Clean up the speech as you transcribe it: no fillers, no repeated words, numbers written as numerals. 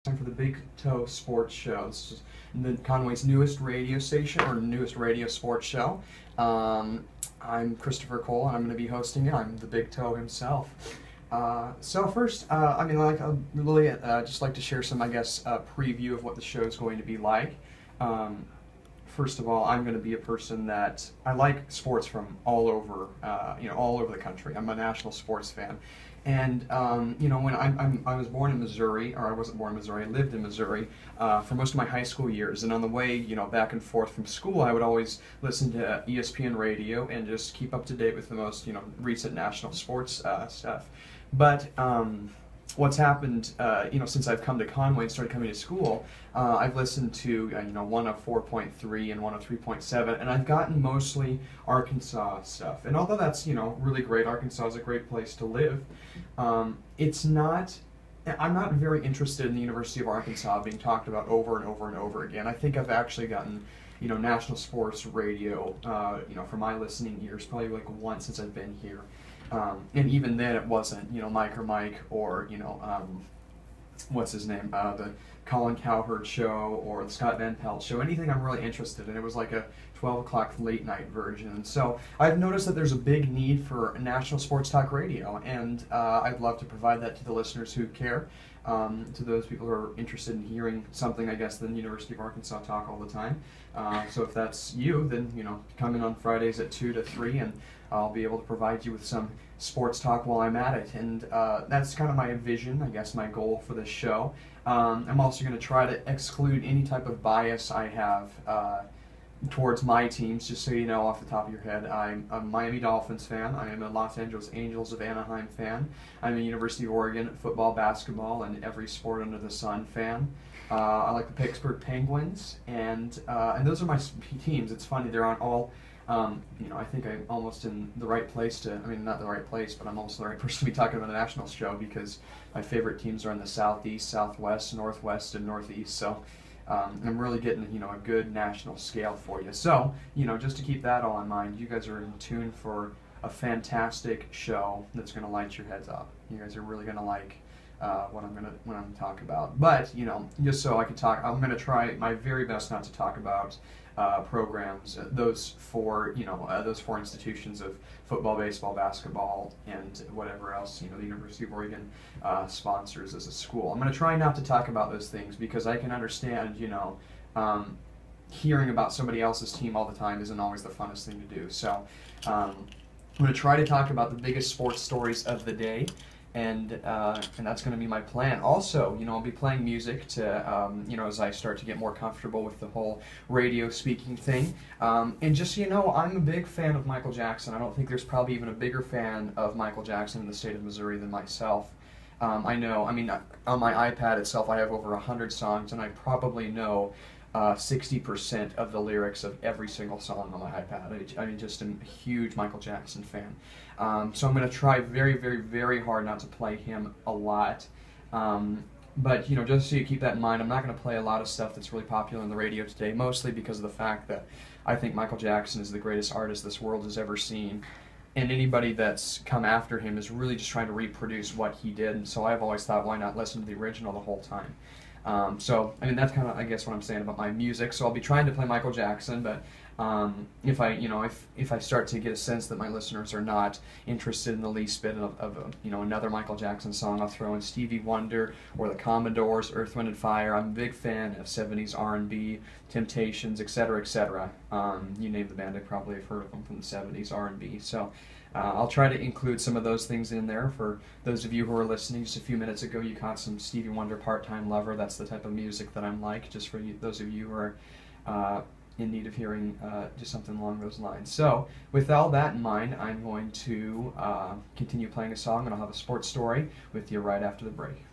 Time for the Big Toe Sports Show. This is Conway's newest radio station or newest radio sports show. I'm Christopher Cole, and I'm going to be hosting it. I'm the Big Toe himself. So first, I'd really just like to share some, preview of what the show is going to be like. First of all, I'm going to be a person that I like sports from all over, all over the country. I'm a national sports fan. And when I was born in Missouri, or I wasn't born in Missouri, I lived in Missouri for most of my high school years. And on the way, back and forth from school, I would always listen to ESPN radio and just keep up to date with the most, recent national sports stuff. But what's happened, since I've come to Conway and started coming to school, I've listened to 104.3 and 103.7, and I've gotten mostly Arkansas stuff. And although that's really great, Arkansas is a great place to live. It's not. I'm not very interested in the University of Arkansas being talked about over and over and over again. I think I've actually gotten national sports radio, for my listening ears, probably like once since I've been here. And even then, it wasn't, Mike or Mike or, what's his name, the Colin Cowherd show or the Scott Van Pelt show, anything I'm really interested in. It was like a 12 o'clock late night version. And so I've noticed that there's a big need for national sports talk radio, and I'd love to provide that to the listeners who care, to those people who are interested in hearing something, I guess, than University of Arkansas talk all the time. So if that's you, then, come in on Fridays at 2 to 3, and I'll be able to provide you with some sports talk while I'm at it. And that's kind of my vision, I guess, my goal for this show. I'm also going to try to exclude any type of bias I have towards my teams. Just so you know off the top of your head, I'm a Miami Dolphins fan. I am a Los Angeles Angels of Anaheim fan. I'm a University of Oregon football, basketball, and every sport under the sun fan. I like the Pittsburgh Penguins, and those are my teams. It's funny, they're on all. I think I'm almost in the right place not the right place, but I'm almost the right person to be talking about a national show, because my favorite teams are in the Southeast, Southwest, Northwest, and Northeast. So I'm really getting, a good national scale for you. So, just to keep that all in mind, you guys are in tune for a fantastic show that's going to light your heads up. You guys are really going to like what I'm going to talk about. But, just so I can talk, I'm going to try my very best not to talk about programs, those four institutions of football, baseball, basketball, and whatever else, the University of Oregon sponsors as a school. I'm going to try not to talk about those things, because I can understand, hearing about somebody else's team all the time isn't always the funnest thing to do. So I'm going to try to talk about the biggest sports stories of the day. And that's going to be my plan. Also, I'll be playing music to, as I start to get more comfortable with the whole radio speaking thing. And just so you know, I'm a big fan of Michael Jackson. I don't think there's probably even a bigger fan of Michael Jackson in the state of Missouri than myself. On my iPad itself, I have over 100 songs, and I probably know 60% of the lyrics of every single song on my iPad. I'm just a huge Michael Jackson fan. So I'm going to try very, very, very hard not to play him a lot. But, just so you keep that in mind, I'm not going to play a lot of stuff that's really popular on the radio today, mostly because of the fact that I think Michael Jackson is the greatest artist this world has ever seen. And anybody that's come after him is really just trying to reproduce what he did. And so I've always thought, why not listen to the original the whole time? That's kind of, I guess, what I'm saying about my music. So I'll be trying to play Michael Jackson, but if I start to get a sense that my listeners are not interested in the least bit of another Michael Jackson song, I'll throw in Stevie Wonder or the Commodores, Earth, Wind and Fire. I'm a big fan of 70s R&B, Temptations, etc., etc. You name the band, I probably have heard of them from the 70s R&B. So I'll try to include some of those things in there. For those of you who are listening, just a few minutes ago you caught some Stevie Wonder, Part-Time Lover. That's the type of music that I'm like, just for those of you who are in need of hearing just something along those lines. So with all that in mind, I'm going to continue playing a song, and I'll have a sports story with you right after the break.